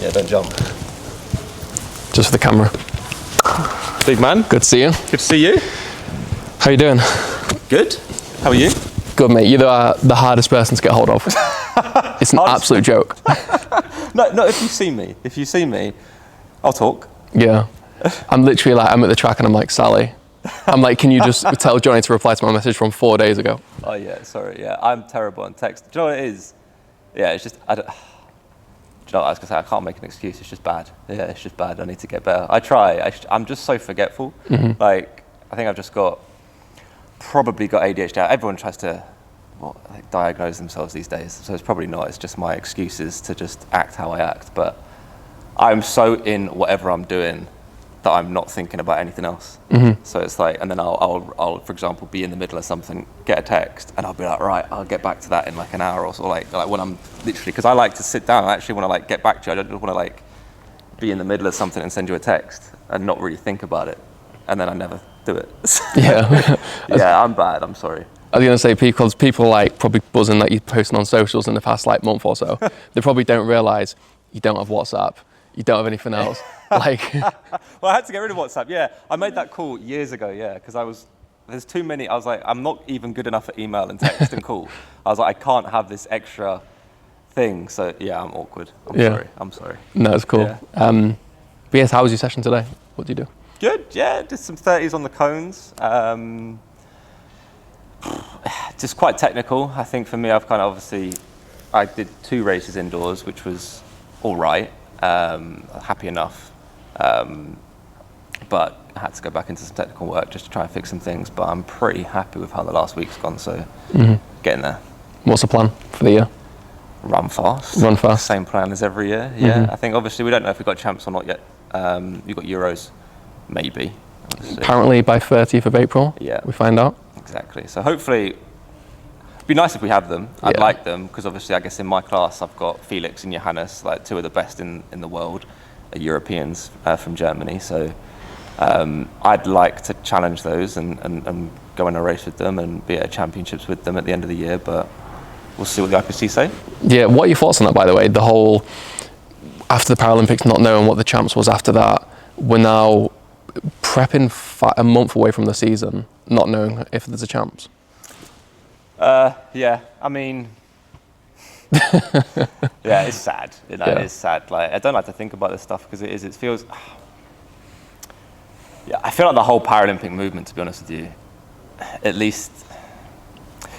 Yeah, don't jump. Just for the camera. Big man. Good to see you. Good to see you. How you doing? Good. How are you? Good, mate. You're the hardest person to get hold of. It's an absolute joke. No, if you see me, I'll talk. Yeah. I'm literally like, I'm at the track and I'm like, Sally. I'm like, can you just tell Jonnie to reply to my message from 4 days ago? Oh yeah, sorry. Yeah, I'm terrible on text. Do you know what it is? Yeah, it's just, do you know what I was gonna say? I can't make an excuse. It's just bad. Yeah, it's just bad. I need to get better. I try. I'm just so forgetful. Mm-hmm. Like, I think I've just probably got ADHD. Everyone tries to diagnose themselves these days, so it's probably not. It's just my excuses to just act how I act. But I'm so in whatever I'm doing that I'm not thinking about anything else. Mm-hmm. So it's like, and then I'll, for example, be in the middle of something, get a text, and I'll be like, right, I'll get back to that in like an hour or so. Like when I'm literally, because I like to sit down. I actually want to like get back to you. I don't just want to like be in the middle of something and send you a text and not really think about it, and then I never do it. Yeah. Yeah, I'm bad. I'm sorry. I was going to say, because people like probably buzzing that you're posting on socials in the past like month or so, they probably don't realise you don't have WhatsApp, you don't have anything else. Like, well, I had to get rid of WhatsApp. Yeah, I made that call years ago. Yeah, because there's too many. I was like, I'm not even good enough at email and text and call. I was like, I can't have this extra thing. So yeah, I'm awkward. I'm sorry. No, it's cool. Yeah. But yes, how was your session today? What did you do? Good. Yeah, did some 30s on the cones. Just quite technical. I think for me, I've kind of I did 2 races indoors, which was all right. Happy enough. But I had to go back into some technical work just to try and fix some things. But I'm pretty happy with how the last week's gone. So getting there. What's the plan for the year? Run fast. Run fast. Same plan as every year. Yeah. I think obviously we don't know if we've got champs or not yet. You've got Euros, maybe. Apparently by 30th of April. Yeah. We find out. Exactly. So hopefully, it'd be nice if we have them. I'd like them because obviously, I guess in my class I've got Felix and Johannes, like 2 of the best in the world, are Europeans from Germany. So I'd like to challenge those and go in a race with them and be at championships with them at the end of the year. But we'll see what the IPC say. Yeah. What are your thoughts on that, by the way? The whole after the Paralympics, not knowing what the champs was after that, we're now prepping a month away from the season, not knowing if there's a chance. Yeah, I mean, yeah, it's sad. It's sad. Like, I don't like to think about this stuff because it feels. Yeah, I feel like the whole Paralympic movement, to be honest with you, at least,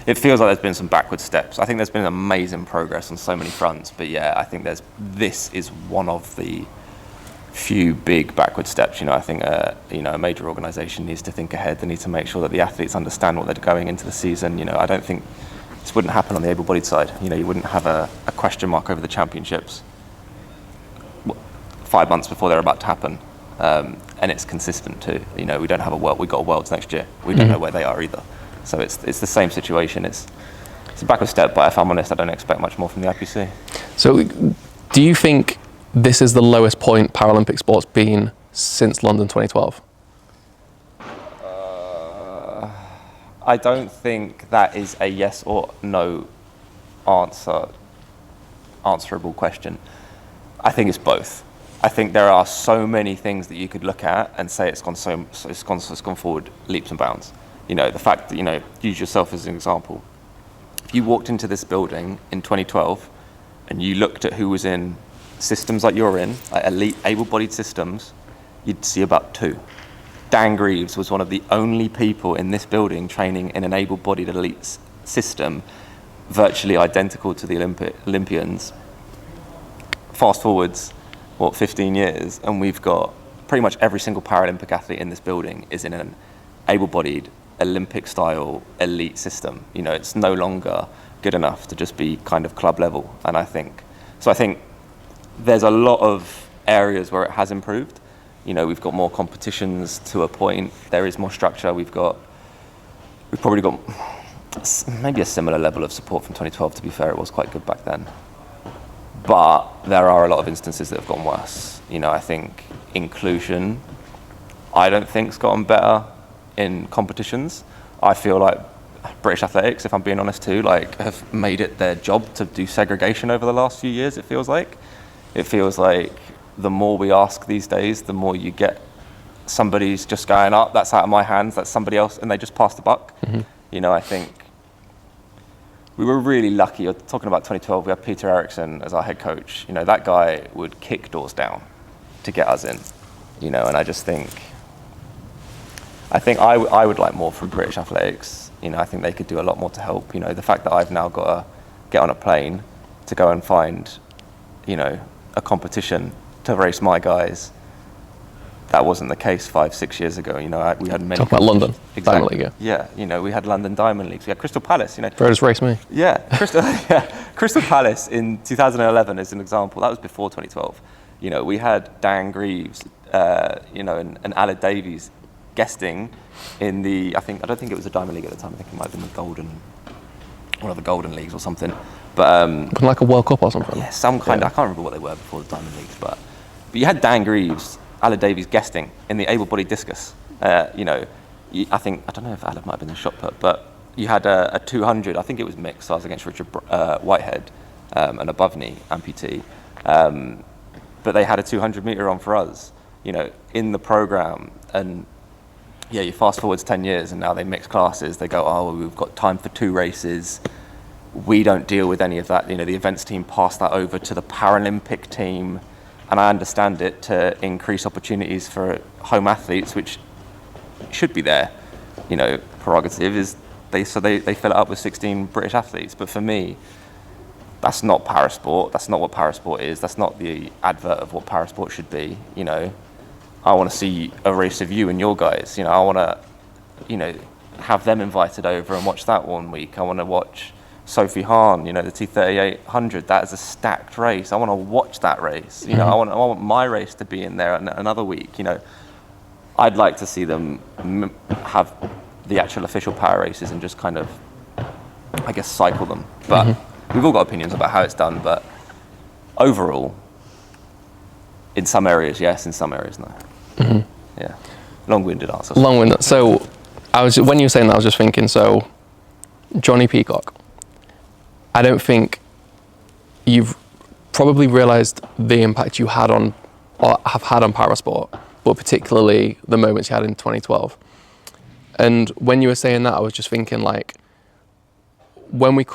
it feels like there's been some backward steps. I think there's been amazing progress on so many fronts, but yeah, I think this is one of the few big backward steps. I think a major organisation needs to think ahead. They need to make sure that the athletes understand what they're going into the season. I don't think this wouldn't happen on the able-bodied side. You wouldn't have a question mark over the championships 5 months before they're about to happen, and it's consistent too. We don't have we got a Worlds next year. We don't know where they are either. So it's the same situation. It's a backward step, but if I'm honest, I don't expect much more from the IPC. So, do you think this is the lowest point Paralympic sport's been since London 2012? I don't think that is a yes or no answerable question. I think it's both. I think there are so many things that you could look at and say it's gone forward leaps and bounds. The fact that, use yourself as an example. If you walked into this building in 2012 and you looked at who was in systems like you're in, like elite able-bodied systems, you'd see about 2. Dan Greaves was one of the only people in this building training in an able-bodied elite system, virtually identical to the Olympians. Fast forwards, 15 years, and we've got pretty much every single Paralympic athlete in this building is in an able-bodied, Olympic-style elite system. It's no longer good enough to just be kind of club level, and I think there's a lot of areas where it has improved. We've got more competitions to a point. There is more structure. We've probably got maybe a similar level of support from 2012. To be fair, it was quite good back then. But there are a lot of instances that have gone worse. I think inclusion, I don't think, has gotten better in competitions. I feel like British athletics, if I'm being honest too, like have made it their job to do segregation over the last few years. It feels like the more we ask these days, the more you get somebody's just going up, that's out of my hands, that's somebody else, and they just pass the buck. You know, I think we were really lucky. You're talking about 2012, we had Peter Eriksson as our head coach. You know, that guy would kick doors down to get us in, you know, and I think I would like more from British athletics. You know, I think they could do a lot more to help. You know, the fact that I've now got to get on a plane to go and find, you know, a competition to race my guys, that wasn't the case 5-6 years ago. You know, we had many. Talk about London Exactly. Diamond League. Yeah, you know, we had London Diamond Leagues. We had Crystal Palace. You know, Brothers race me. Yeah, Crystal Palace in 2011 is an example. That was before 2012. You know, we had Dan Greaves, you know, and Aled Davies guesting in the. I don't think it was a Diamond League at the time. I think it might have been the Golden, one of the Golden Leagues or something. But like a World Cup or something. Yeah, some kind. I can't remember what they were before the Diamond Leagues, but you had Dan Greaves, Aled Davies guesting in the able-bodied discus. You know, I don't know if Aled might have been the shot put, but you had a 200. I think it was mixed. So I was against Richard Whitehead, an above knee amputee, but they had a 200 meter on for us. You know, in the program, and yeah, you fast forward 10 years, and now they mix classes. They go, oh, well, we've got time for 2 races. We don't deal with any of that. You know, the events team passed that over to the Paralympic team. And I understand it to increase opportunities for home athletes, which should be their, you know, prerogative. Is they fill it up with 16 British athletes. But for me, that's not parasport. That's not what parasport is. That's not the advert of what parasport should be. You know, I want to see a race of you and your guys. You know, I want to, you know, have them invited over and watch that one week. I want to watch Sophie Hahn, you know, the T3800, that is a stacked race. I want to watch that race. You know, I want my race to be in there another week. You know, I'd like to see them have the actual official power races and just kind of, I guess, cycle them. But we've all got opinions about how it's done. But overall, in some areas, yes, in some areas, no. Yeah, long-winded answer. Long-winded. So, when you were saying that, I was just thinking. So, Jonnie Peacock. I don't think you've probably realised the impact you had on, or have had on parasport, but particularly the moments you had in 2012. And when you were saying that, I was just thinking, like, when we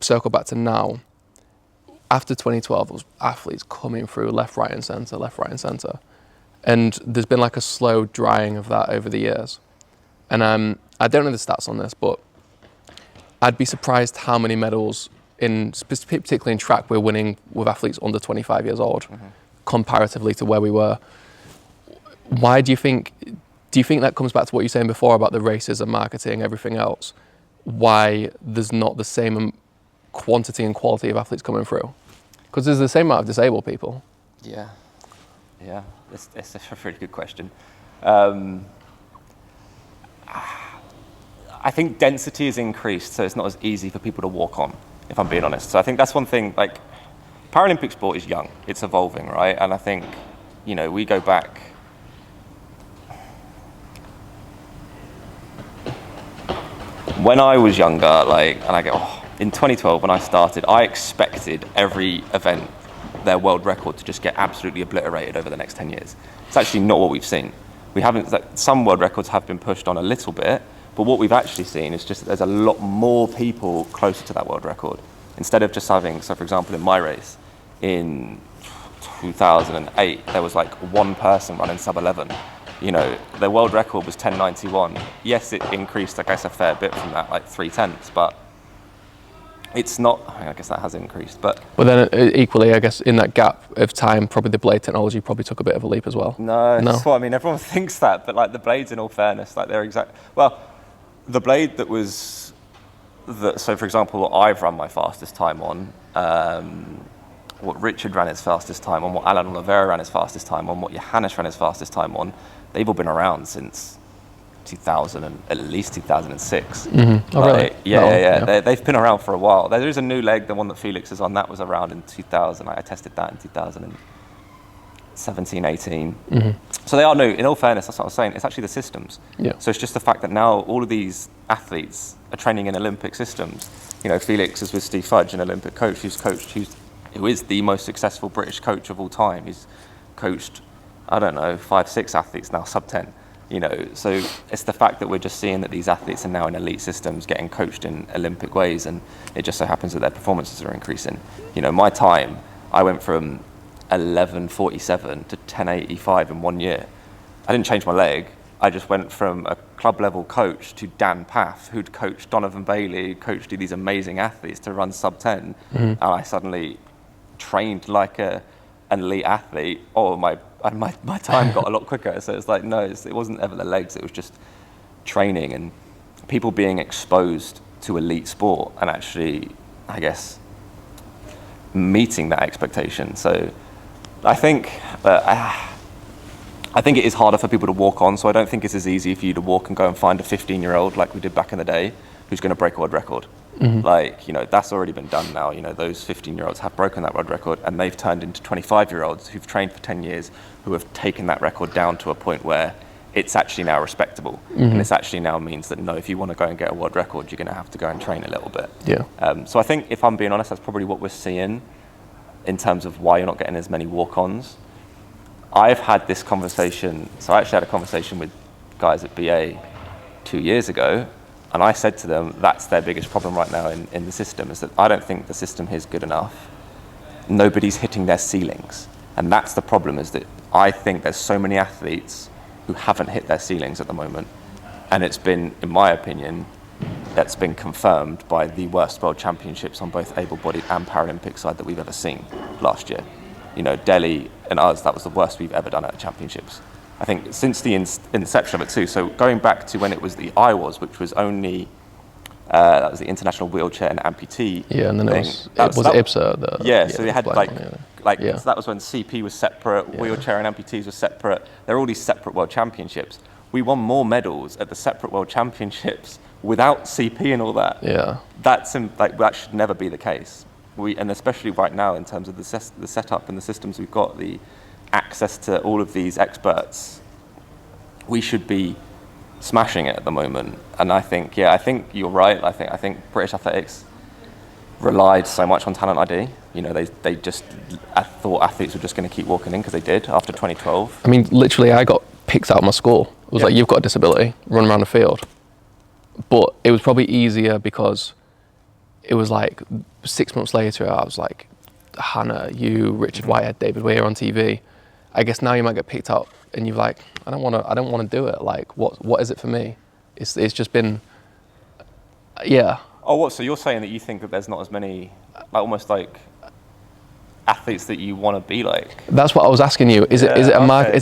circle back to now, after 2012, there was athletes coming through left, right and centre. And there's been like a slow drying of that over the years. And I don't know the stats on this, but I'd be surprised how many medals, particularly in track, we're winning with athletes under 25 years old, comparatively to where we were. Why do you think that comes back to what you were saying before about the races and marketing, everything else? Why there's not the same quantity and quality of athletes coming through? Because there's the same amount of disabled people. Yeah, it's a really good question. I think density is increased, so it's not as easy for people to walk on, if I'm being honest. So I think that's one thing, like, Paralympic sport is young, it's evolving, right? And I think, you know, we go back, when I was younger, like, and I go, in 2012 when I started, I expected every event, their world record, to just get absolutely obliterated over the next 10 years. It's actually not what we've seen. We haven't, some world records have been pushed on a little bit, but what we've actually seen is just that there's a lot more people closer to that world record. Instead of just having, so for example, in my race, in 2008, there was like one person running sub 11. You know, the world record was 10:91. Yes, it increased, I guess, a fair bit from that, like 3/10, but it's not, I guess that has increased, but... But then equally, I guess, in that gap of time, probably the blade technology probably took a bit of a leap as well. No, that's what I mean, everyone thinks that, but like the blades, in all fairness, like they're well, the blade that was, so for example, what I've run my fastest time on, what Richard ran his fastest time on, what Alan Oliveira ran his fastest time on, what Johannes ran his fastest time on, they've all been around since 2000 and at least 2006. Mm-hmm. Oh, really? Yeah. They've been around for a while. There is a new leg, the one that Felix is on, that was around in 2000. I tested that in 17, 18. So they are new. In all fairness, that's what I was saying. It's actually the systems. Yeah. So it's just the fact that now all of these athletes are training in Olympic systems. You know, Felix is with Steve Fudge, an Olympic coach who is the most successful British coach of all time. He's coached, I don't know, 5, 6 athletes now, sub 10. You know, so it's the fact that we're just seeing that these athletes are now in elite systems getting coached in Olympic ways, and it just so happens that their performances are increasing. You know, my time, I went from 11:47 to 10:85 in 1 year. I didn't change my leg. I just went from a club level coach to Dan Paff, who'd coached Donovan Bailey, coached these amazing athletes to run sub 10. And I suddenly trained like an elite athlete. Oh, my time got a lot quicker. So it's like, no, it wasn't ever the legs. It was just training and people being exposed to elite sport and actually, I guess, meeting that expectation. So I think it is harder for people to walk on. So I don't think it's as easy for you to walk and go and find a 15-year-old like we did back in the day who's going to break a world record. Like, you know, that's already been done now. You know, those 15-year-olds have broken that world record and they've turned into 25-year-olds who've trained for 10 years, who have taken that record down to a point where it's actually now respectable. And it's actually now means that, no, if you want to go and get a world record, you're going to have to go and train a little bit. Yeah. So I think, if I'm being honest, that's probably what we're seeing in terms of why you're not getting as many walk-ons. I've had this conversation, so I actually had a conversation with guys at BA 2 years ago, and I said to them, that's their biggest problem right now in the system, is that I don't think the system here is good enough. Nobody's hitting their ceilings. And that's the problem, is that I think there's so many athletes who haven't hit their ceilings at the moment. And it's been, in my opinion, that's been confirmed by the worst world championships on both able-bodied and Paralympic side that we've ever seen last year. You know, Delhi and us, that was the worst we've ever done at the championships. I think since the inception of it too, so going back to when it was the IWAS, which was only, that was the International Wheelchair and Amputee. Yeah, and then it was IBSA. So they had so that was when CP was separate, wheelchair and amputees were separate. There are all these separate world championships. We won more medals at the separate world championships without CP and all that. Yeah. That should never be the case. And especially right now in terms of the setup and the systems we've got, the access to all of these experts, we should be smashing it at the moment. And I think you're right. I think British athletics relied so much on talent ID. You know, they just, I thought athletes were just going to keep walking in because they did after 2012. I mean, literally, I got picked out of my school. It was like, you've got a disability, run around the field. But it was probably easier because it was like 6 months later, I was like, Hannah, you, Richard Whitehead, David Weir on TV. I guess now you might get picked out and you're like, I don't want to do it. Like, what is it for me? It's just been, yeah. Oh, what? So you're saying that you think that there's not as many, like, almost like athletes that you want to be like? That's what I was asking you. Is it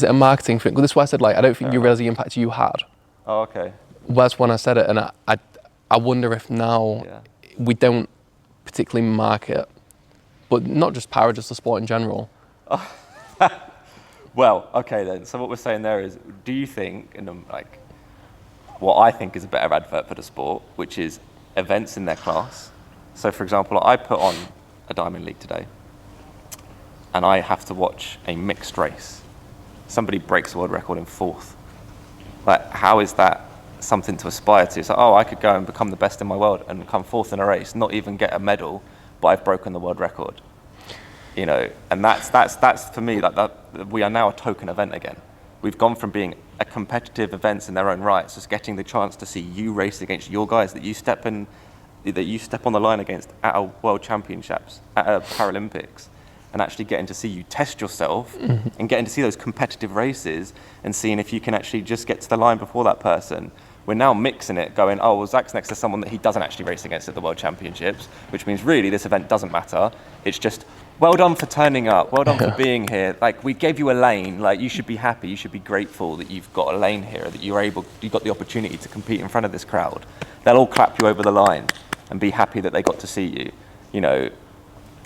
a marketing thing? Well, this is why I said, like, I don't think you realise the impact you had. Oh, okay. Well, that's when I said it, and I wonder if now we don't particularly market, but not just para, just the sport in general. Well, okay then. So what we're saying there is, do you think, like, what I think is a better advert for the sport, which is events in their class. So, for example, I put on a Diamond League today, and I have to watch a mixed race. Somebody breaks a world record in 4th. Like, how is that something to aspire to? So, I could go and become the best in my world and come 4th in a race, not even get a medal, but I've broken the world record. You know, and that's for me, that we are now a token event again. We've gone from being a competitive events in their own rights, just getting the chance to see you race against your guys that you step on the line against at a World Championships, at a Paralympics, and actually getting to see you test yourself and getting to see those competitive races and seeing if you can actually just get to the line before that person. We're now mixing it, going, oh, well, Zach's next to someone that he doesn't actually race against at the World Championships, which means really this event doesn't matter. It's just, well done for turning up, well done for being here. Like, we gave you a lane, like, you should be happy, you should be grateful that you've got a lane here, that you got the opportunity to compete in front of this crowd. They'll all clap you over the line and be happy that they got to see you. You know,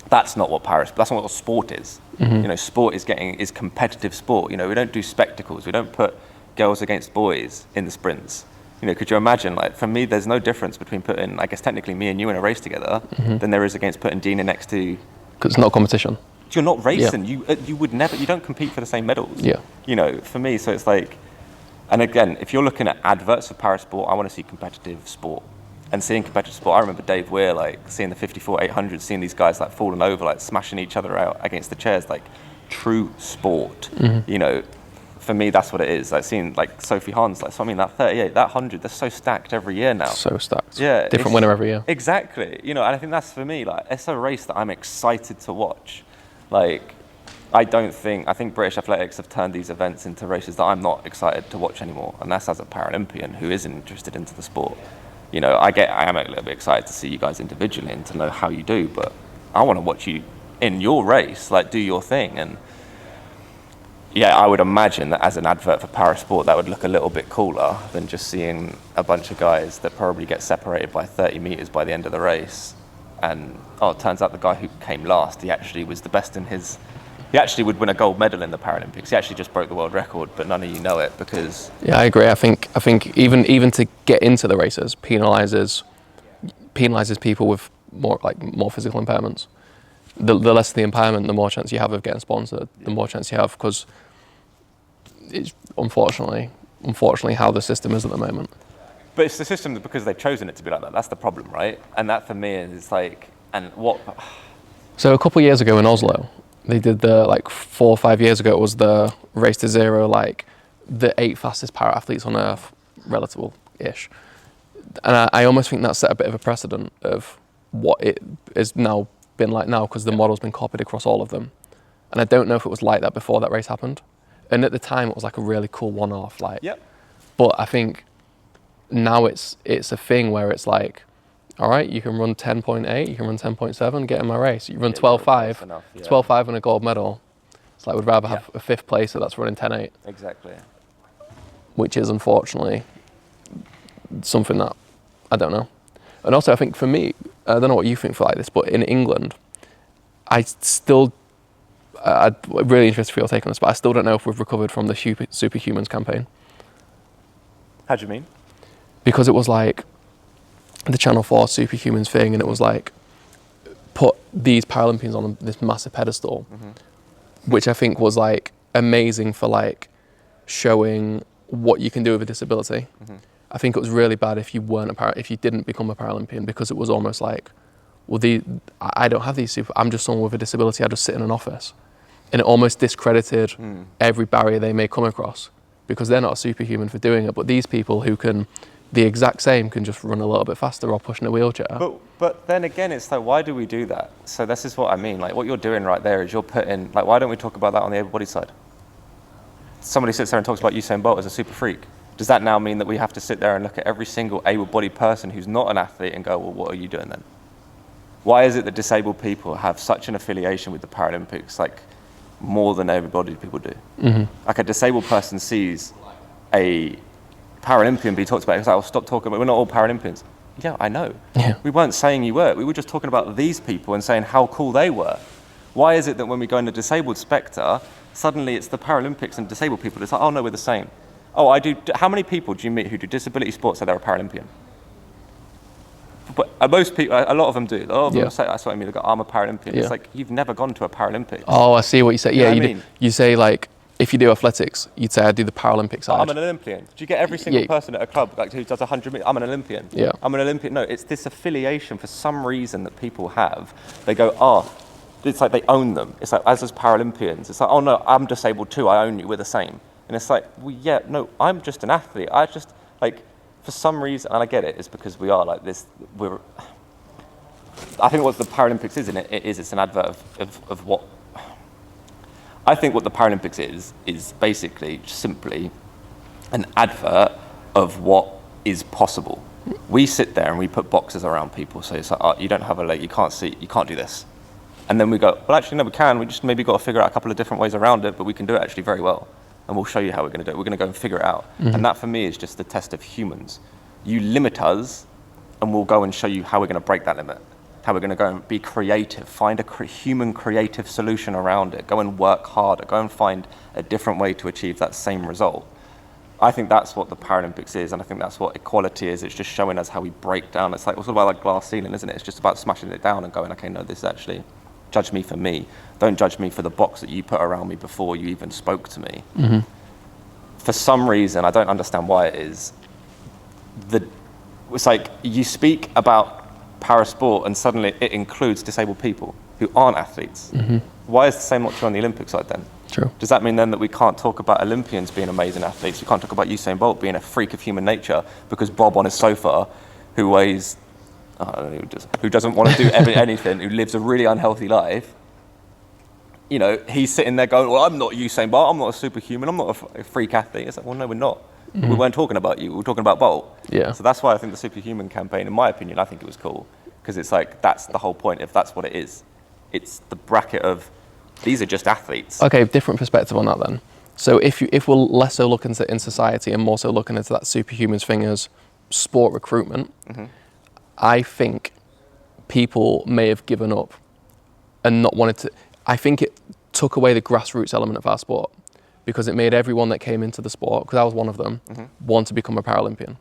that's not what sport is. You know, sport is competitive sport. You know, we don't do spectacles, we don't put girls against boys in the sprints. You know, could you imagine, like, for me, there's no difference between putting, I guess, technically me and you in a race together than there is against putting Dina next to... Because it's not a competition. You're not racing. You would never. You don't compete for the same medals. Yeah. You know, for me, so it's like, and again, if you're looking at adverts for parasport, I want to see competitive sport. And seeing competitive sport, I remember Dave Weir, like seeing the 54 800, seeing these guys like falling over, like smashing each other out against the chairs, like true sport. You know, for me, that's what it is. Like seeing like Sophie Hans, like, so I mean, that 38, that 100, they're so stacked every year now. So stacked. Yeah. Different winner every year. Exactly. You know, and I think that's for me, like, it's a race that I'm excited to watch. Like, I think British athletics have turned these events into races that I'm not excited to watch anymore. And that's as a Paralympian who isn't interested into the sport. You know, I am a little bit excited to see you guys individually and to know how you do, but I want to watch you in your race, like do your thing. And yeah, I would imagine that as an advert for Parasport, that would look a little bit cooler than just seeing a bunch of guys that probably get separated by 30 meters by the end of the race. And it turns out the guy who came last, he actually was the best in his. He actually would win a gold medal in the Paralympics. He actually just broke the world record, but none of you know it because. Yeah, I agree. I think even to get into the races penalises people with more physical impairments. The less the impairment, the more chance you have of getting sponsored. The more chance you have, because it's unfortunately how the system is at the moment. But it's the system because they've chosen it to be like that. That's the problem, right? And that for me is like, and what. So a couple of years ago in Oslo, they did 4 or 5 years ago, it was the Race to Zero, like the 8 fastest para athletes on earth, relative-ish. And I almost think that set a bit of a precedent of what it is now been like now, because the model's been copied across all of them. And I don't know if it was like that before that race happened. And at the time, it was like a really cool one-off. But I think now it's a thing where it's like, all right, you can run 10.8, you can run 10.7, get in my race. You run 12.5, 12.5 and a gold medal. It's like, we'd rather have a 5th placer that's running 10.8. Exactly. Which is unfortunately something that I don't know. And also, I think for me, I don't know what you think for like this, but in England, I'm really interested for your take on this, but I still don't know if we've recovered from the Superhumans campaign. How do you mean? Because it was like the Channel 4 Superhumans thing, and it was like put these Paralympians on this massive pedestal, which I think was like amazing for like showing what you can do with a disability. I think it was really bad if you if you didn't become a Paralympian, because it was almost like, well, I don't have these I'm just someone with a disability. I just sit in an office, and it almost discredited every barrier they may come across, because they're not a superhuman for doing it. But these people who can the exact same can just run a little bit faster or push in a wheelchair. But then again, it's like, why do we do that? So this is what I mean. Like, what you're doing right there is you're putting, like, why don't we talk about that on the able-bodied side? Somebody sits there and talks about Usain Bolt as a super freak. Does that now mean that we have to sit there and look at every single able-bodied person who's not an athlete and go, well, what are you doing then? Why is it that disabled people have such an affiliation with the Paralympics, like, more than able-bodied people do? Like, a disabled person sees a Paralympian be talked about. It's like, oh, stop talking about, we're not all Paralympians. Yeah, I know. Yeah. We weren't saying you were. We were just talking about these people and saying how cool they were. Why is it that when we go in the disabled spectre, suddenly it's the Paralympics and disabled people? It's like, oh no, we're the same. Oh, I do. How many people do you meet who do disability sports say they're a Paralympian? But most people, a lot of them do. A lot of them say, that's what I mean. They go, I'm a Paralympian. Yeah. It's like, you've never gone to a Paralympics. Oh, I see what you say. You Yeah, know what I mean? You say, like, if you do athletics, you'd say I do the Paralympic side. I'm an Olympian. Do you get every single person at a club like who does 100 meters? I'm an Olympian. Yeah. I'm an Olympian. No, it's this affiliation for some reason that people have. They go, oh, it's like they own them. It's like, as Paralympians, it's like, oh no, I'm disabled too. I own you. We're the same. And it's like, well, yeah, no, I'm just an athlete. I just, like, for some reason, and I get it, it's because we are like this, I think what the Paralympics is, it's an advert of what, I think what the Paralympics is basically simply an advert of what is possible. We sit there and we put boxes around people, so it's like, oh, you don't have a leg, you can't see, you can't do this. And then we go, well, actually, no, we can. We just maybe got to figure out a couple of different ways around it, but we can do it actually very well. And we'll show you how we're going to do it. We're going to go and figure it out. And that, for me, is just the test of humans. You limit us, and we'll go and show you how we're going to break that limit, how we're going to go and be creative, find a human creative solution around it, go and work harder, go and find a different way to achieve that same result. I think that's what the Paralympics is, and I think that's what equality is. It's just showing us how we break down. It's like, it's all about like glass ceiling, isn't it? It's just about smashing it down and going, okay, no, this is actually judge me for me. Don't judge me for the box that you put around me before you even spoke to me. For some reason, I don't understand why it is, it's like you speak about parasport and suddenly it includes disabled people who aren't athletes. Why is the same not true on the Olympic side then? True. Does that mean then that we can't talk about Olympians being amazing athletes? We can't talk about Usain Bolt being a freak of human nature because Bob on his sofa, who weighs, I don't know, who doesn't want to do anything, who lives a really unhealthy life, you know, he's sitting there going, well, I'm not Usain Bolt, I'm not a superhuman, I'm not a freak athlete. It's like, well, no, we're not. We weren't talking about you, we were talking about Bolt. Yeah. So that's why I think the superhuman campaign, in my opinion, I think it was cool. Because it's like, that's the whole point, if that's what it is. It's the bracket of, these are just athletes. Okay, different perspective on that then. So if we're less so looking at in society and more so looking into that superhumans thing as sport recruitment, I think people may have given up and not wanted to. I think it took away the grassroots element of our sport because it made everyone that came into the sport, because I was one of them, want to become a Paralympian.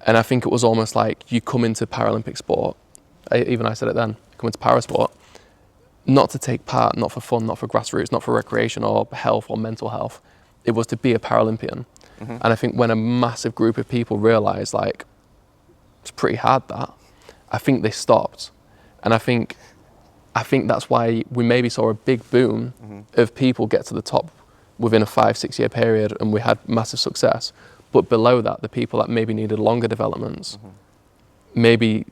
And I think it was almost like you come into Paralympic sport, even I said it then, come into parasport, not to take part, not for fun, not for grassroots, not for recreation or health or mental health. It was to be a Paralympian. And I think when a massive group of people realised, like, it's pretty hard that, I think they stopped. And I think that's why we maybe saw a big boom of people get to the top within a 5-6 year period and we had massive success. But below that, the people that maybe needed longer developments, maybe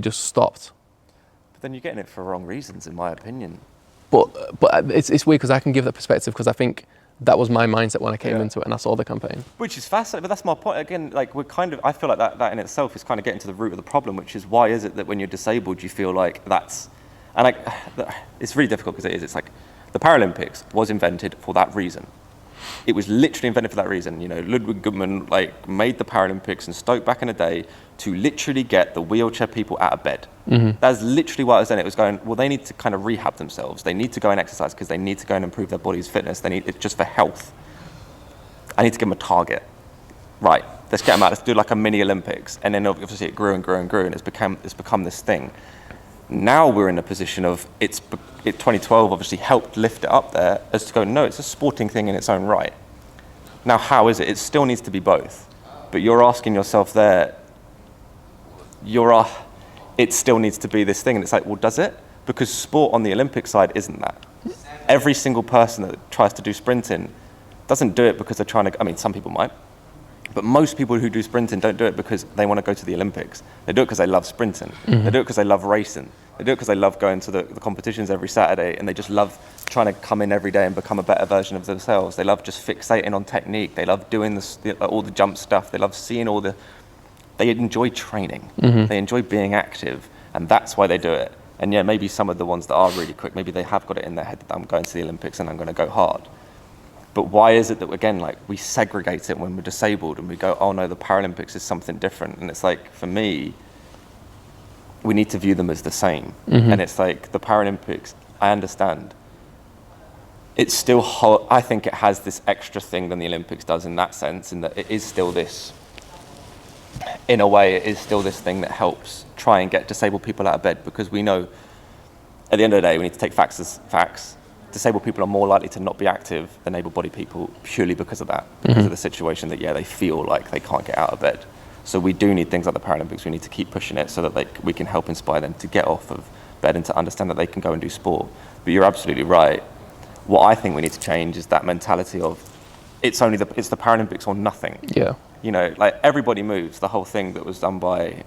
just stopped. But then you're getting it for wrong reasons, in my opinion. But it's weird because I can give that perspective because I think that was my mindset when I came into it and I saw the campaign. Which is fascinating, but that's my point. Again, like I feel like that in itself is kind of getting to the root of the problem, which is why is it that when you're disabled, you feel like that's, and it's really difficult because it's like the Paralympics was invented for that reason. It was literally invented for that reason. You know, Ludwig Guttmann made the Paralympics in Stoke back in the day to literally get the wheelchair people out of bed. That's literally why it was then. It was going, well, they need to kind of rehab themselves. They need to go and exercise because they need to go and improve their body's fitness. It's just for health. I need to give them a target. Right, let's get them out. Let's do like a mini Olympics. And then obviously it grew and grew and grew and it's become this thing. Now we're in a position of 2012 obviously helped lift it up there as to go, no, it's a sporting thing in its own right. Now, how is it? It still needs to be both. But you're asking yourself there, it still needs to be this thing. And it's like, well, does it? Because sport on the Olympic side isn't that. Every single person that tries to do sprinting doesn't do it because they're trying to, I mean, some people might. But most people who do sprinting don't do it because they want to go to the Olympics. They do it because they love sprinting. They do it because they love racing. They do it because they love going to the competitions every Saturday and they just love trying to come in every day and become a better version of themselves. They love just fixating on technique. They love doing all the jump stuff. They love seeing they enjoy training. They enjoy being active and that's why they do it. And yeah, maybe some of the ones that are really quick, maybe they have got it in their head that I'm going to the Olympics and I'm going to go hard. But why is it that, again, we segregate it when we're disabled and we go, oh no, the Paralympics is something different. And it's like, for me, we need to view them as the same. And it's like, the Paralympics, I understand. It's still, I think it has this extra thing than the Olympics does in that sense, in that it is still this, in a way, it is still this thing that helps try and get disabled people out of bed because we know, at the end of the day, we need to take facts as facts. Disabled people are more likely to not be active than able-bodied people purely because of that, because of the situation that, they feel like they can't get out of bed. So we do need things like the Paralympics. We need to keep pushing it so that we can help inspire them to get off of bed and to understand that they can go and do sport. But you're absolutely right. What I think we need to change is that mentality of it's the Paralympics or nothing. Yeah. You know, everybody moves. The whole thing that was done by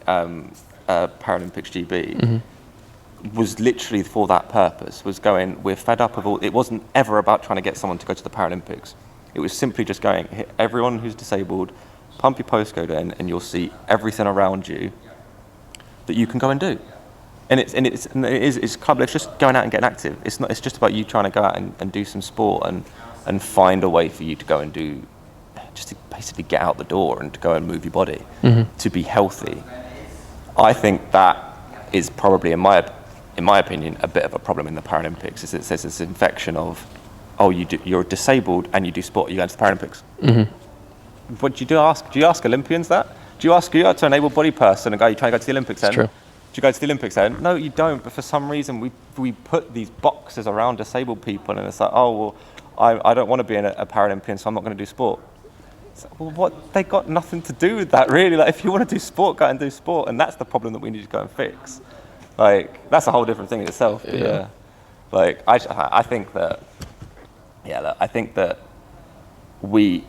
Paralympics GB. Was literally for that purpose, was going, we're fed up of all, it wasn't ever about trying to get someone to go to the Paralympics. It was simply just going, everyone who's disabled, pump your postcode in and you'll see everything around you that you can go and do. And it's club, it's just going out and getting active. It's just about you trying to go out and do some sport and find a way for you to go and do, just to basically get out the door and to go and move your body, to be healthy. I think that is probably, in my opinion, a bit of a problem in the Paralympics. Is it says this infection of, you're disabled and you do sport, you go to the Paralympics. What do you ask? Do you ask Olympians that? Do you ask to an able-bodied person and go, you trying to go to the Olympics then? It's true. you go to the Olympics then? No, you don't. But for some reason, we put these boxes around disabled people, and it's like, oh, well, I don't want to be a Paralympian, so I'm not going to do sport. It's like, well, what? They got nothing to do with that, really. Like, if you want to do sport, go and do sport, and that's the problem that we need to go and fix. Like, that's a whole different thing in itself. But yeah. Like, I think that, look, I think that we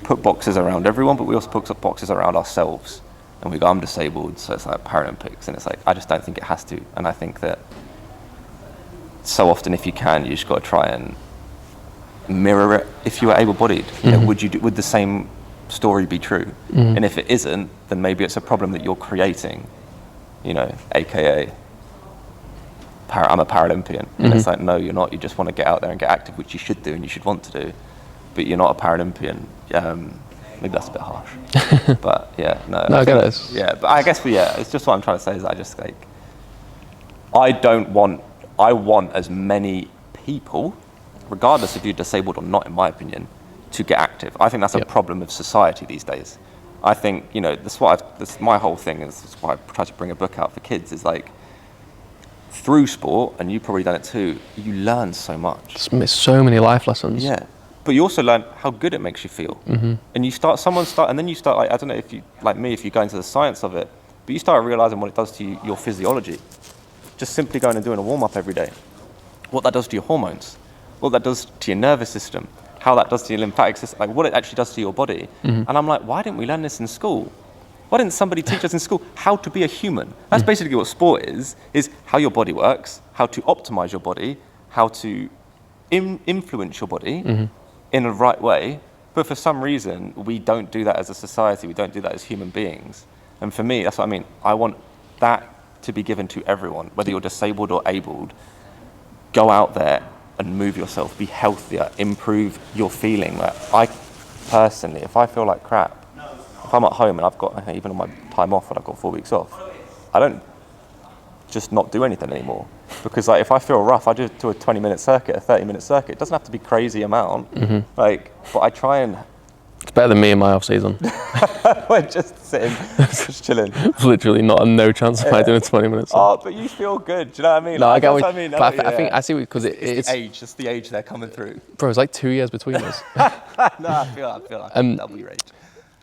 put boxes around everyone, but we also put boxes around ourselves. And we go, I'm disabled, so it's like Paralympics. And it's like, I just don't think it has to. And I think that so often, if you can, you just got to try and mirror it. If you were able-bodied, would the same story be true? And if it isn't, then maybe it's a problem that you're creating, AKA, I'm a Paralympian. And it's like, no, you're not. You just want to get out there and get active, which you should do and you should want to do. But you're not a Paralympian. Maybe that's a bit harsh. But yeah, no. No, I get it. Yeah, but I guess, it's just what I'm trying to say is I just like, I want as many people, regardless if you're disabled or not, in my opinion, to get active. I think that's a problem of society these days. I think, that's my whole thing is, that's why I try to bring a book out for kids, is like, through sport, and you've probably done it too, you learn so much. It's so many life lessons. Yeah. But you also learn how good it makes you feel. And then you start, like, I don't know if you, like me, if you go into the science of it, but you start realizing what it does to your physiology. Just simply going and doing a warm-up every day. What that does to your hormones, what that does to your nervous system, how that does to your lymphatic system, like what it actually does to your body. And I'm like, why didn't we learn this in school? Why didn't somebody teach us in school how to be a human? That's basically what sport is how your body works, how to optimize your body, how to influence your body in a right way. But for some reason, we don't do that as a society. We don't do that as human beings. And for me, that's what I mean. I want that to be given to everyone, whether you're disabled or abled. Go out there and move yourself, be healthier, improve your feeling. Like, I personally, if I feel like crap, if I'm at home and I've got, even on my time off and I've got 4 weeks off, I don't just not do anything anymore. Because like, if I feel rough, I just do a 20-minute circuit, a 30-minute circuit. It doesn't have to be crazy amount. Like, but I try and... It's better than me in my off-season. We're just sitting, just chilling. Literally no chance of I doing 20 minutes. Oh, but you feel good. Do you know what I mean? No, like, I get what I mean. But I think I see because it's the age. It's the age they're coming through. Bro, it's like 2 years between us. No, I feel like that'll be your age.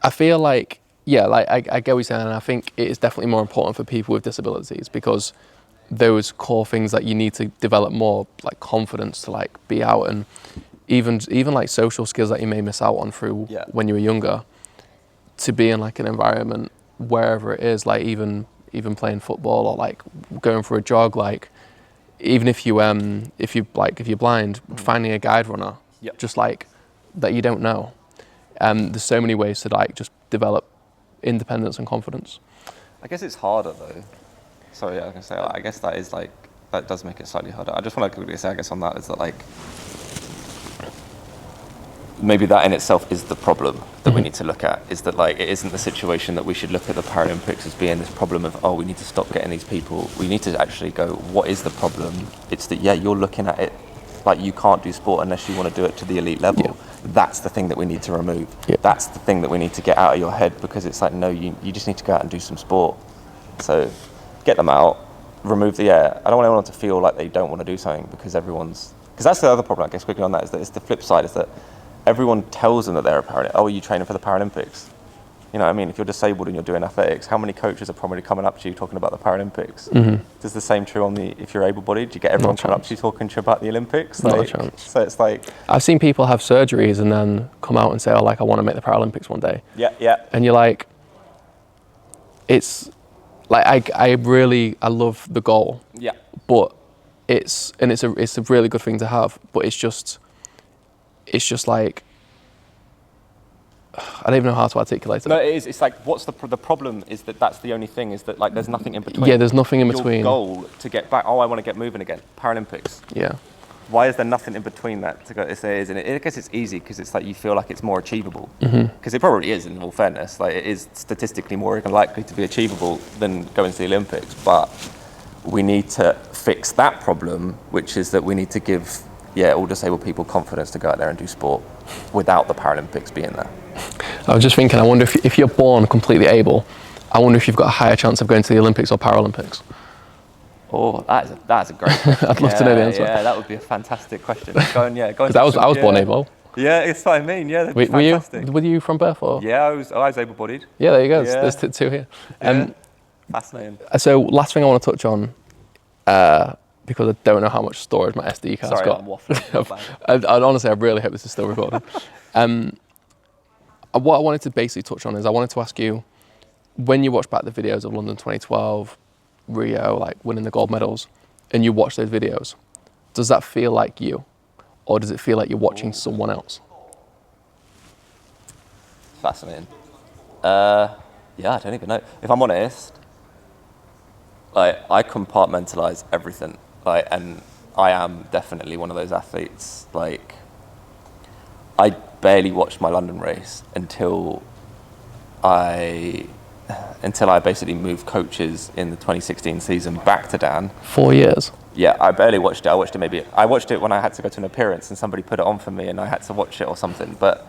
I feel like, I get what you're saying, and I think it is definitely more important for people with disabilities because those core things that you need to develop more, like confidence to like be out, and even like social skills that you may miss out on through when you were younger, to be in like an environment wherever it is, like even playing football or like going for a jog, like even if you're blind, finding a guide runner, just like that you don't know. There's so many ways to like just develop independence and confidence. I guess it's harder though. Sorry, I was gonna say, I guess that is like, that does make it slightly harder. I just want to quickly say, I guess on that is that like, maybe that in itself is the problem that we need to look at, is that like, it isn't the situation that we should look at the Paralympics as being this problem of, we need to stop getting these people. We need to actually go, what is the problem? It's that, you're looking at it like you can't do sport unless you want to do it to the elite level. That's the thing that we need to remove. That's the thing that we need to get out of your head, because it's like, no, you just need to go out and do some sport. So get them out, remove the I don't want anyone to feel like they don't want to do something because that's the other problem, I guess, quickly on that, is that it's the flip side, is that everyone tells them that they're a Paralympic. Are you training for the Paralympics? You know what I mean? If you're disabled and you're doing athletics, how many coaches are probably coming up to you talking about the Paralympics? Is the same true if you're able-bodied? Do you get everyone coming up to you talking to you about the Olympics? Not a chance. So it's like... I've seen people have surgeries and then come out and say, I want to make the Paralympics one day. Yeah. And you're like, it's... Like, I love the goal. Yeah. But it's a really good thing to have, but it's just like, I don't even know how to articulate it. No, it is. It's like, what's the problem is that's the only thing, is that like there's nothing in between. Yeah, there's nothing in between. Your goal to get back, I want to get moving again, Paralympics. Yeah. Why is there nothing in between that to go? It is, and I guess it's easy because it's like you feel like it's more achievable. Because it probably is, in all fairness. Like, it is statistically more likely to be achievable than going to the Olympics. But we need to fix that problem, which is that we need to give all disabled people confidence to go out there and do sport without the Paralympics being there. I was just thinking, I wonder if you're born completely able I wonder if you've got a higher chance of going to the Olympics or Paralympics. Oh, that's a great question. I'd love to know the answer. Yeah, that would be a fantastic question. Go on. Because I was born able. Yeah, it's what I mean. Yeah, that'd be fantastic. Were you from birth or? Yeah, I was able-bodied. Yeah, there you go. Yeah. There's two here. Fascinating. So last thing I want to touch on, because I don't know how much storage my SD card's got. I'm waffling. I'd honestly, I really hope this is still recording. What I wanted to basically touch on is I wanted to ask you, when you watch back the videos of London 2012, Rio, like winning the gold medals, and you watch those videos, does that feel like you? Or does it feel like you're watching someone else? Fascinating. Yeah, I don't even know. If I'm honest, like, I compartmentalize everything. Like, and I am definitely one of those athletes. Like, I barely watched my London race until I basically moved coaches in the 2016 season back to Dan. 4 years. Yeah, I barely watched it. I watched it when I had to go to an appearance and somebody put it on for me and I had to watch it or something. But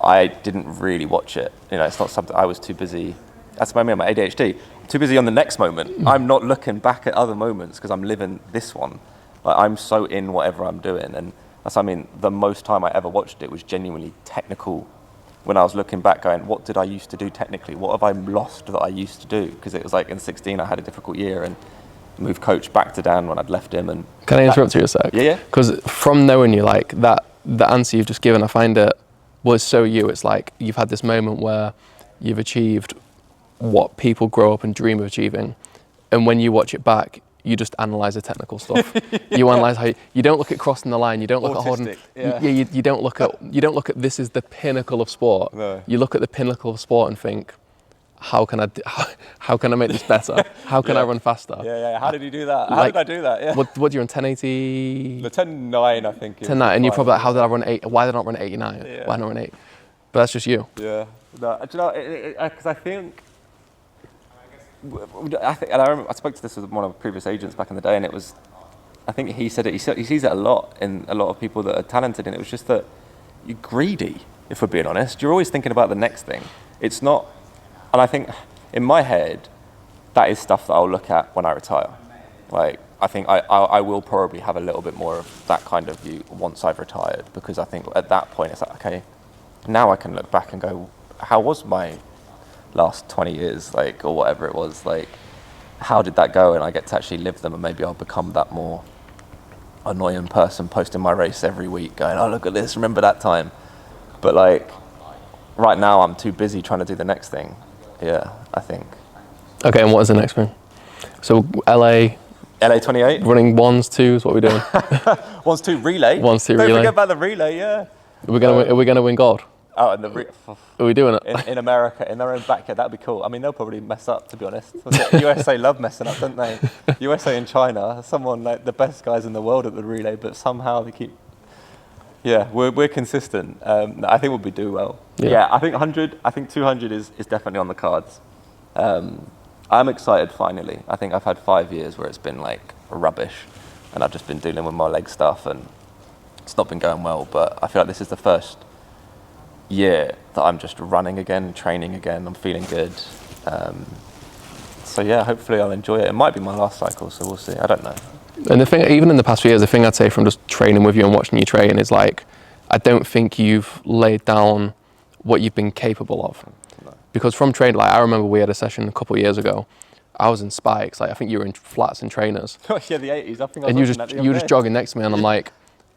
I didn't really watch it. You know, it's not something, I was too busy. That's my ADHD. Too busy on the next moment. I'm not looking back at other moments because I'm living this one. Like, I'm so in whatever I'm doing. And that's, I mean, the most time I ever watched it was genuinely technical. When I was looking back going, what did I used to do technically? What have I lost that I used to do? Because it was like in 16, I had a difficult year and moved coach back to Dan when I'd left him. And can I interrupt you a sec? Yeah. Because from knowing you, like, that, the answer you've just given, I find it was so you. It's like you've had this moment where you've achieved what people grow up and dream of achieving. And when you watch it back, you just analyze the technical stuff. You analyze how you don't look at crossing the line. You don't look at holding. Yeah. You don't look at this is the pinnacle of sport. No. You look at the pinnacle of sport and think, how can I make this better? How can I run faster? Yeah. How did you do that? How did I do that? Yeah. What do you run? 1080? The 10.9, I think. 10.9, and you're probably like, how did I run 8? Why did I not run 89? Yeah. Why not run 8? But that's just you. Yeah. No, do you know? Because I think. And I remember I spoke to this with one of the previous agents back in the day, and it was, I think he said it. He sees it a lot in a lot of people that are talented, and it was just that you're greedy. If we're being honest, you're always thinking about the next thing. It's not, and I think in my head, that is stuff that I'll look at when I retire. Like, I think I will probably have a little bit more of that kind of view once I've retired, because I think at that point it's like, okay, now I can look back and go, how was my last 20 years, like, or whatever it was, like, how did that go? And I get to actually live them, and maybe I'll become that more annoying person posting my race every week going, oh, look at this, remember that time. But like, right now I'm too busy trying to do the next thing. Yeah, I think. Okay, and what is the next thing? So LA 28? Running 1s, 2s, what are we doing? 1s, 2 relay. 1s, 2 Don't relay. forget about the relay, yeah. Are we gonna win gold? Oh, and Are we doing it? In America, in their own backyard, that'd be cool. I mean, they'll probably mess up, to be honest. USA love messing up, don't they? USA and China, someone like the best guys in the world at the relay, but somehow they keep. Yeah, we're consistent. I think we'll do well. Yeah, I think 100. I think 200 is definitely on the cards. I'm excited finally. I think I've had 5 years where it's been like rubbish, and I've just been dealing with my leg stuff, and it's not been going well. But I feel like this is the first year that I'm just running again, training again. I'm feeling good. So yeah, hopefully I'll enjoy it. It might be my last cycle, so we'll see. I don't know. And the thing, even in the past few years, the thing I'd say from just training with you and watching you train is like, I don't think you've laid down what you've been capable of. No. Because from training, like, I remember we had a session a couple of years ago. I was in spikes, like I think you were in flats and trainers. Yeah, the 80s. I think. And you were just jogging next to me, and I'm like,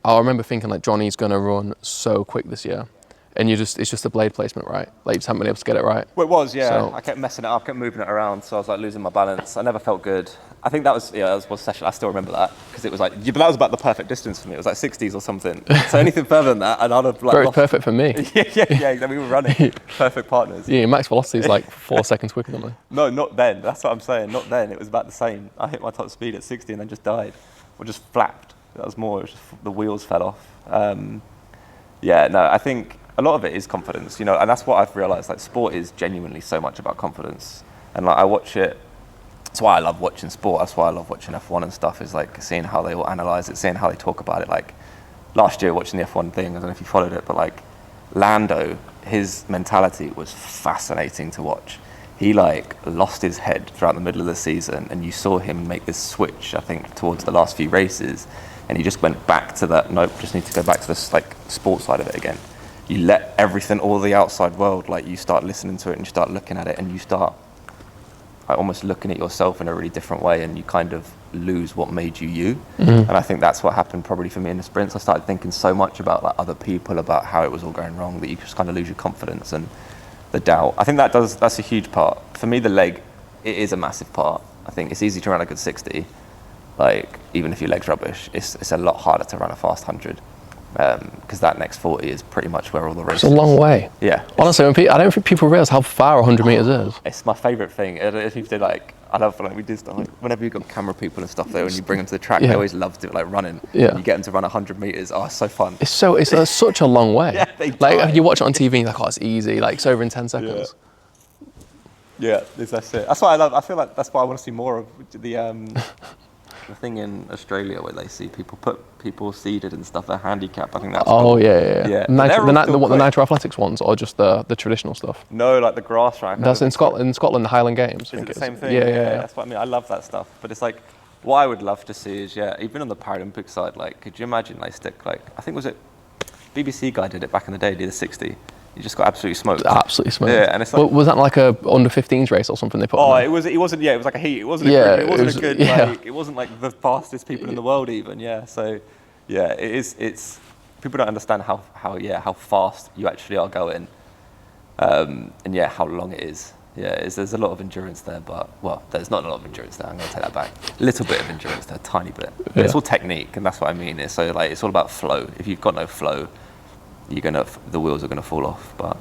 I remember thinking like, Jonnie's gonna run so quick this year. And it's just a blade placement, right? Like, you just haven't been able to get it right. Well, it was, yeah. So, I kept messing it up, kept moving it around, so I was like losing my balance. I never felt good. I think that was a session. I still remember that, because it was like, but that was about the perfect distance for me. It was like 60s or something. So anything further than that, and I'd have like. Bro, it's perfect for me. yeah. We were running. Perfect partners. Yeah, max velocity is like 4 seconds quicker than me. No, not then. That's what I'm saying. Not then. It was about the same. I hit my top speed at 60 and then just died, or just flapped. That was more. It was just the wheels fell off. I think a lot of it is confidence, and that's what I've realized. Like, sport is genuinely so much about confidence, and like I watch it. That's why I love watching sport. That's why I love watching F1 and stuff. Is like seeing how they will analyze it, seeing how they talk about it. Like last year, watching the F1 thing. I don't know if you followed it, but like Lando, his mentality was fascinating to watch. he like lost his head throughout the middle of the season, and you saw him make this switch, I think, towards the last few races, and he just went back to that, nope, just need to go back to this like sports side of it again. You let everything, all the outside world, like you start listening to it and you start looking at it, and you start like almost looking at yourself in a really different way, and you kind of lose what made you you. And I think that's what happened probably for me in the sprints. I started thinking so much about like other people, about how it was all going wrong, that you just kind of lose your confidence and the doubt. I think that's a huge part. For me, the leg, it is a massive part. I think it's easy to run a good 60. Like, even if your leg's rubbish, it's a lot harder to run a fast 100. Because that next 40 is pretty much where all the races. It's a long way. Yeah. Honestly, I don't think people realise how far 100 metres is. It's my favourite thing. If you do like, I love like we do stuff like whenever you've got camera people and stuff there, when you bring them to the track, they always love to like running. Yeah. You get them to run 100 metres. Oh, it's so fun. It's such a long way. Yeah, they like die. you watch it on TV, and you're like, oh, it's easy. Like it's over in 10 seconds. Yeah, that's it. That's what I love. I feel like that's what I want to see more of. The thing in Australia where they see people seeded and stuff, they're handicapped. I think that's cool. Yeah. The Nitro Athletics ones, or just the traditional stuff? No, like the grass track. That's in Scotland. In Scotland, the Highland Games. Is it the same thing? Yeah. That's what I mean. I love that stuff. But it's like, what I would love to see is, even on the Paralympic side, like, could you imagine they stick like, I think was it BBC guy did it back in the day, did the 60. He just got absolutely smoked. Absolutely smoked. Yeah, and it's like, was that like a under 15s race or something they put on? It wasn't. Yeah, it was like a heat. It wasn't. It wasn't like the fastest people in the world even. Yeah. So, yeah, it is. It's people don't understand how fast you actually are going, and how long it is. Yeah, there's a lot of endurance there, but there's not a lot of endurance there. I'm going to take that back. A little bit of endurance there, a tiny bit. Yeah. It's all technique, and that's what I mean. It's all about flow. If you've got no flow, the wheels are gonna fall off. But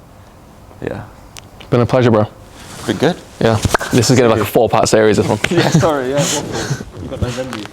yeah, it's been a pleasure, bro. Been good. Yeah, this is gonna be like a 4-part series. This one. Yeah, sorry. Yeah, you got no venue.